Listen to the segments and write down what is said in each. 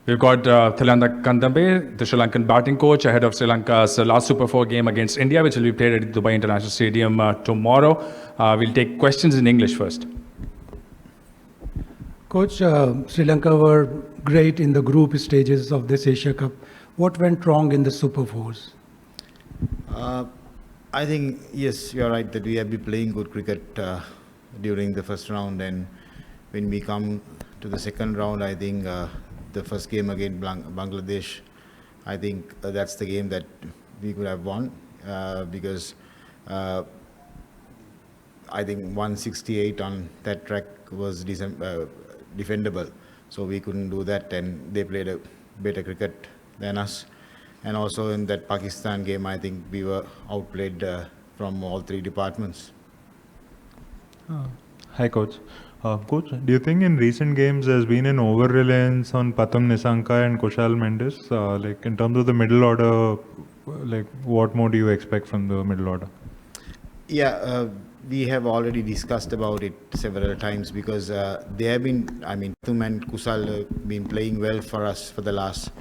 We've got Thilanda Kandambe, the Sri Lankan batting coach, ahead of Sri Lanka's last Super 4 game against India, which will be played at Dubai International Stadium tomorrow. We'll take questions in English first. Coach, Sri Lanka were great in the group stages of this Asia Cup. What went wrong in the Super 4s? I think, yes, you're right that we have been playing good cricket during the first round, and when we come to the second round, I think the first game against Bangladesh, I think that's the game that we could have won because I think 168 on that track was defendable, so we couldn't do that, and they played a better cricket than us. And also in that Pakistan game, I think we were outplayed from all three departments. Hi, Coach. Coach, do you think in recent games there's been an over-reliance on Pathum Nissanka and Kushal Mendis? Like in terms of the middle order, like what more do you expect from the middle order? Yeah, we have already discussed about it several times because they have been, I mean, Pathum and Kushal have been playing well for us for the last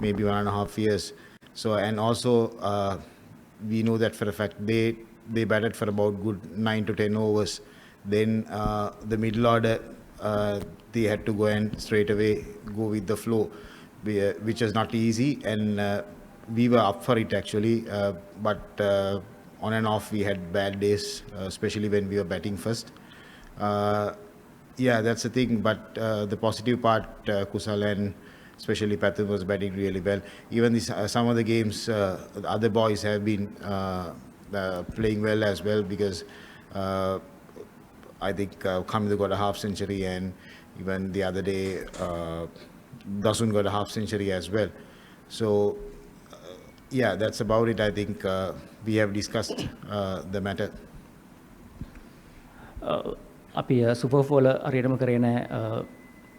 maybe 1.5 years. So, and also we know that for a fact they batted for about good 9 to 10 overs. Then the middle order, they had to go and straight away go with the flow, which was not easy, and we were up for it actually, but on and off we had bad days, especially when we were batting first. Yeah, that's the thing, but the positive part, Kusal and especially Pathum was batting really well. Even some of the games, the other boys have been playing well as well, because I think Kamidu got a half century, and even the other day Dasun got a half century as well. So yeah, that's about it. I think we have discussed the matter. අපි super fall හරියටම කරේ නැහැ,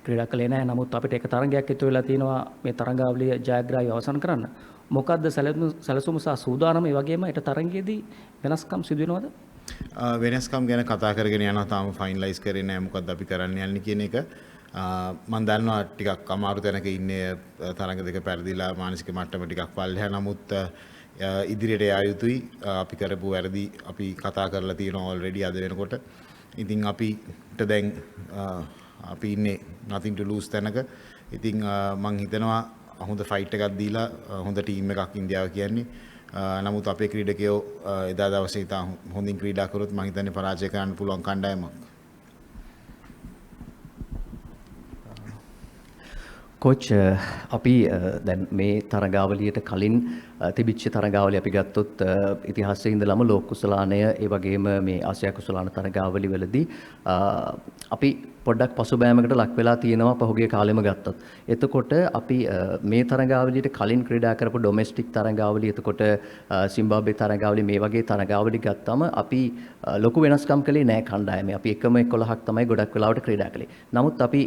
ක්‍රීඩා කළේ නැහැ. නමුත් අපිට එක තරඟයක් ඉතුරු වෙලා තියෙනවා මේ තරඟාවලිය ජයග්‍රාහී අවසන් කරන්න. මොකද්ද සැලසුම සහ සූදානම, ඒ වගේම ඊට තරඟයේදී වෙනස්කම් සිදු වෙනවද? වෙනස්කම් ගැන කතා කරගෙන යනවා. තාම ෆයිනලයිස් කරේ නැහැ මොකද්ද අපි කරන්න යන්නේ කියන එක. මම දන්නවා ටිකක් අමාරු තැනක ඉන්නේ, තරඟ දෙක පෙරදිලා මානසික මට්ටම ටිකක් පල්ලෙහා. නමුත් ඉදිරියට යා යුතුයි. අපි කරපු වැරදි අපි කතා කරලා තියෙනවා ඔල්රෙඩි අද වෙනකොට. ඉතින් අපිට දැන් අපි ඉන්නේ nothing to lose තැනක. ඉතින් මම හිතනවා හොඳ ෆයිට් එකක් දීලා හොඳ ටීම් එකක් ඉන්දියාව කියන්නේ. නමුත් අපේ ක්‍රීඩකයෝ එදා දවසේ ඉතා හොඳින් ක්‍රීඩා කරොත් මම හිතන්නේ පරාජය කරන්න පුළුවන් කණ්ඩායමක්. කොච්, අපි දැන් මේ තරඟාවලියට කලින් තිබිච්ච තරඟාවලිය අපි ගත්තොත් ඉතිහාසයේ ඉඳලම ලෝක කුසලානය, ඒ වගේම මේ ආසියා කුසලාන තරඟාවලි වලදී අපි පොඩ්ඩක් පසුබෑමකට ලක් වෙලා තියෙනවා පහුගිය කාලෙම ගත්තොත්. එතකොට අපි මේ තරඟාවලියට කලින් ක්‍රීඩා කරපු ඩොමෙස්ටික් තරඟාවලිය, එතකොට සිම්බාබ්වේ තරඟාවලිය, මේ වගේ තරඟාවලි ගත්තම අපි ලොකු වෙනස්කම් කළේ නැහැ කණ්ඩායමේ. අපි එකම 11ක් තමයි ගොඩක් වෙලාවට ක්‍රීඩා කළේ. නමුත් අපි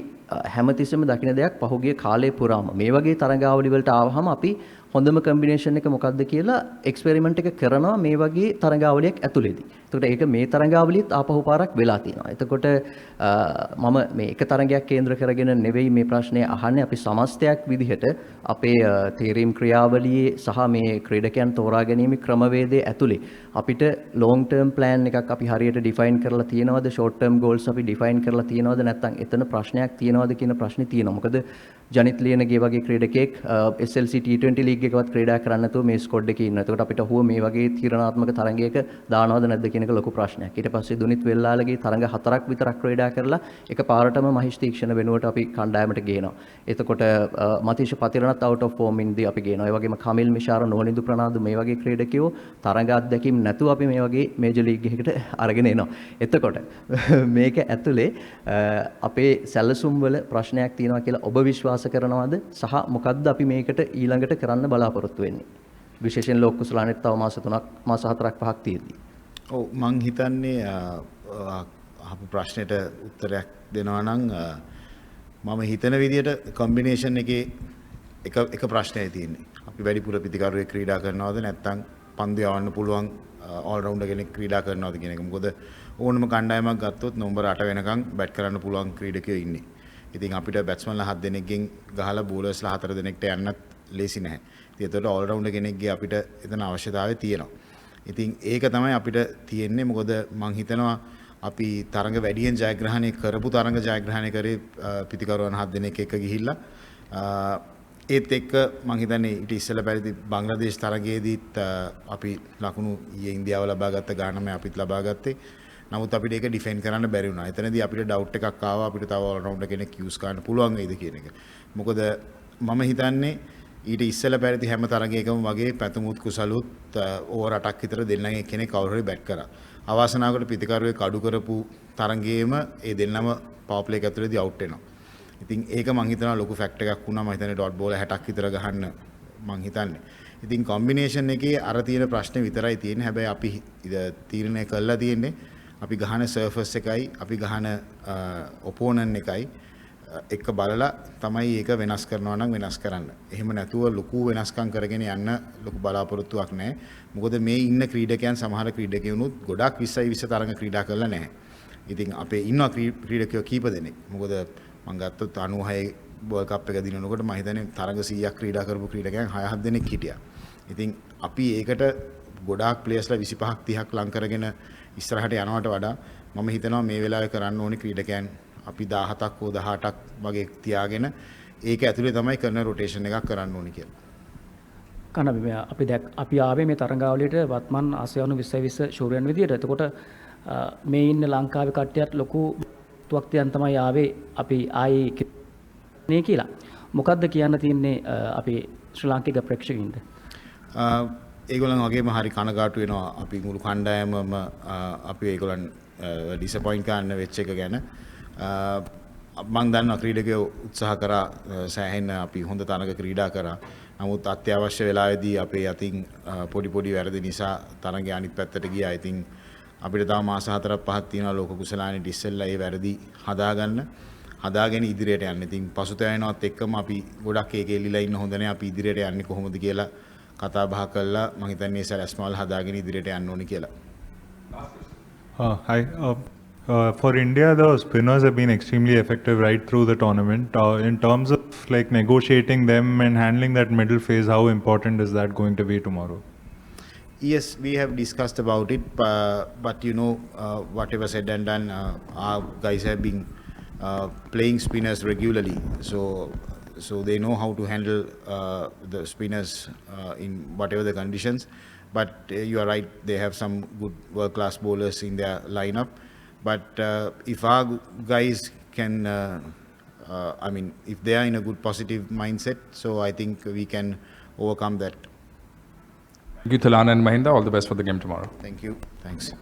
හැමතිස්සෙම දකින දෙයක් පහුගිය කාලේ පුරාම මේ වගේ තරඟාවලි වලට ආවහම අපි හොඳම කම්බිනේෂන් එක මොකක්ද කියලා එක්ස්පෙරිමන්ට් එක කරනවා මේ වගේ තරඟාවලියක් ඇතුළේදී. එතකොට ඒක මේ තරඟාවලියත් ආපහු පාරක් වෙලා තියෙනවා. එතකොට මම මේ එක තරඟයක් කේන්ද්‍ර කරගෙන නෙවෙයි මේ ප්‍රශ්නය අහන්නේ. අපි සමස්තයක් විදිහට අපේ තීරීම් ක්‍රියාවලියේ සහ මේ ක්‍රීඩකයන් තෝරා ගැනීමේ ක්‍රමවේදයේ ඇතුලේ අපිට ලොන්ග් ටර්ම් ප්ලෑන් එකක් අපි හරියට ඩිෆයින් කරලා තියෙනවද? ෂෝට් ටර්ම් ගෝල්ස් අපි ඩිෆයින් කරලා තියෙනවද? නැත්නම් එතන ප්‍රශ්නයක් තියෙනවද කියන ප්‍රශ්නේ තියෙනවා. මොකද ජනිත් ලියනගේ වගේ ක්‍රීඩකෙක් SLC T20 ලීග් එකකවත් ක්‍රීඩා කරන්න නැතුව මේ ස්කොඩ් එකේ ඉන්නවා. එතකොට අපිට හුව මේ වගේ තීරණාත්මක තරඟයක දානවද නැද්ද කියන එක ලොකු ප්‍රශ්නයක්. ඊට පස්සේ දුනිත් වෙල්ලාලගේ තරඟ 4ක් විතරක් ක්‍රීඩා කරලා එකපාරටම මහිෂ් තීක්ෂණ වෙනුවට අපි කණ්ඩායමට ගේනවා. එතකොට මතීෂ පතිරණත් out of form ඉඳී අපි ගේනවා. ඒ වගේම කමිල් මිෂාර, නෝනිදු ප්‍රනාදු මේ වගේ ක්‍රීඩකයෝ තරඟ අත්දැකීම් නැතුව අපි මේ වගේ මේජර් ලීග් එකකට අරගෙන එනවා. එතකොට මේක ඇතුලේ අපේ සැලසුම් වල ප්‍රශ්නයක් තියෙනවා කියලා ඔබ විශ්වාස කරනවද? සහ මොකද්ද අපි මේකට ඊළඟට කරන්න බලාපොරොත්තු වෙන්නේ? විශේෂයෙන් ලෝක කුසලානෙත් තව මාස 3ක් මාස 4ක් 5ක් තියෙද්දී. ඔව්, මං හිතන්නේ අහපු ප්‍රශ්නෙට උත්තරයක් දෙනවා නම් මම හිතන විදිහට කම්බිනේෂන් එකේ එක ප්‍රශ්නයයි තියෙන්නේ. අපි වැඩිපුර පිටිකරුවෙක් ක්‍රීඩා කරනවද නැත්නම් පන්දු යවන්න පුළුවන් ඕල් රවුන්ඩර් කෙනෙක් ක්‍රීඩා කරනවද කියන එක. මොකද ඕනම කණ්ඩායමක් ගත්තොත් නම්බර 8 වෙනකන් බැට් කරන්න පුළුවන් ක්‍රීඩකයෝ ඉන්නේ. ඉතින් අපිට බැට්ස්මන්ලා 7 දෙනෙක්ගෙන් ගහලා බෝලර්ස්ලා 4 දෙනෙක්ට යන්නත් ලේසි නැහැ. ඉතින් ඒතකොට ඕල් රවුන්ඩර් කෙනෙක්ගේ අපිට එතන අවශ්‍යතාවය තියෙනවා. ඉතින් ඒක තමයි අපිට තියෙන්නේ. මොකද මං හිතනවා අපි තරඟ වැඩියෙන් ජයග්‍රහණය කරපු තරඟ ජයග්‍රහණය කරේ පිතිකරුවන් 7 දෙනෙක් එක්ක ගිහිල්ලා ඒත් එක්ක මං හිතන්නේ ඊට ඉස්සෙල්ලා පැරිදි බංග්ලාදේශ තරගයේදීත් අපි ලකුණු ඊයේ ඉන්දියාව ලබා ගත්ත ගානම අපිත් ලබා ගත්තේ. නමුත් අපිට ඒක ඩිෆෙන්ඩ් කරන්න බැරි වුණා. එතනදී අපිට ඩවුට් එකක් ආවා අපිට තව ඕල් රවුන්ඩර් කෙනෙක් යූස් කරන්න පුළුවන් වෙයිද කියන එක. මොකද මම හිතන්නේ ඊට ඉස්සෙල්ලා පැරිදි හැම තරගයකම වගේ පැතුමුත් කුසලුත් ඕවර් 8ක් විතර දෙන්නගේ කෙනෙක් කවුරු හරි බැට් කරා. අවාසනාවකට පිතිකරුවෙක් අඩු කරපු තරගයේම ඒ දෙන්නම පවර් ප්ලේ එක ඇතුළේදී අවුට් වෙනවා. ඉතින් ඒක මං හිතනවා ලොකු ෆැක්ට් එකක් වුණා. මම හිතන්නේ ඩොට් බෝල 60ක් විතර ගහන්න මං හිතන්නේ. ඉතින් කොම්බිනේෂන් එකේ අර තියෙන ප්‍රශ්නේ විතරයි තියෙන්නේ. හැබැයි අපි තීරණය කළා තියෙන්නේ අපි ගහන සර්ෆස් එකයි අපි ගහන ඔපෝනන්ට් එකයි එක බලලා තමයි ඒක වෙනස් කරනවා නම් වෙනස් කරන්න. එහෙම නැතුව ලොකු වෙනස්කම් කරගෙන යන්න ලොකු බලාපොරොත්තුවක් නැහැ. මොකද මේ ඉන්න ක්‍රීඩකයන් සමහර ක්‍රීඩකයන්ුත් ගොඩක් 20 තරඟ ක්‍රීඩා කරලා නැහැ. ඉතින් අපේ ඉන්නවා ක්‍රීඩකයෝ කීප දෙනෙක්. මොකද මම ගත්තොත් 96 වර්ල්ඩ් කප් එක දිනනකොට මම හිතන්නේ තරඟ 100ක් ක්‍රීඩා කරපු ක්‍රීඩකයන් 6-7 දෙනෙක් හිටියා. ඉතින් අපි ඒකට ගොඩාක් ප්ලේයර්ස්ලා 25ක් 30ක් ලං කරගෙන ඉස්සරහට යනවට වඩා මම හිතනවා මේ වෙලාවේ කරන්න ඕනේ ක්‍රීඩකයන් අපි 17ක් හෝ 18ක් වගේ තියාගෙන ඒක ඇතුලේ තමයි කරන රොටේෂන් එකක් කරන්න ඕනේ කියලා. කනබි අපි ආවේ මේ තරඟාවලියට වත්මන් ආසියානු 2020 ශූරයන් විදියට. එතකොට මේ ඉන්න ලංකාවේ කට්ටියත් ලොකු තුවක්තියන් තමයි ආවේ අපි ආයේ නේ කියලා. මොකද්ද කියන්න තියෙන්නේ අපි ශ්‍රී ලාංකික ප්‍රේක්ෂකයින්ට? ඒගොල්ලන් වගේම හරි කනගාටු වෙනවා අපි මුළු කණ්ඩායමම අපි ඒගොල්ලන් ඩිසපොයින්ට් කරන්න වෙච්ච එක ගැන. මම දන්නවා ක්‍රීඩකයෝ උත්සාහ කරා සෑහෙන අපි හොඳ තරඟ ක්‍රීඩා කරා. නමුත් අත්‍යවශ්‍ය වෙලාවේදී අපේ අතින් පොඩි වැරදි නිසා තරඟය අනිත් පැත්තට ගියා. ඉතින් අපිට තව මාස 4-5ක් තියෙනවා ලෝක කුසලානෙට ඉස්සෙල්ලා ඒ වැරදි හදාගෙන ඉදිරියට යන්න. ඉතින් පසුතැවෙනවත් එක්කම අපි ගොඩක් ඒක එල්ලිලා ඉන්න හොඳ නැහැ. අපි ඉදිරියට යන්නේ කොහොමද කියලා කතා බහ කළා. මම හිතන්නේ සැලැස්මවල් හදාගෙන ඉදිරියට යන්න ඕනේ කියලා. Hi. For India, the spinners have been extremely effective right through the tournament. In terms of like negotiating them and handling that middle phase, how important is that going to be tomorrow? Yes, we have discussed about it, but you know, whatever said and done, our guys have been playing spinners regularly, so they know how to handle the spinners in whatever the conditions. But you are right, they have some good world-class bowlers in their lineup. But if our guys can, if they are in a good positive mindset, so I think we can overcome that. Thank you, Thilan and Mahinda. All the best for the game tomorrow. Thank you. Thanks.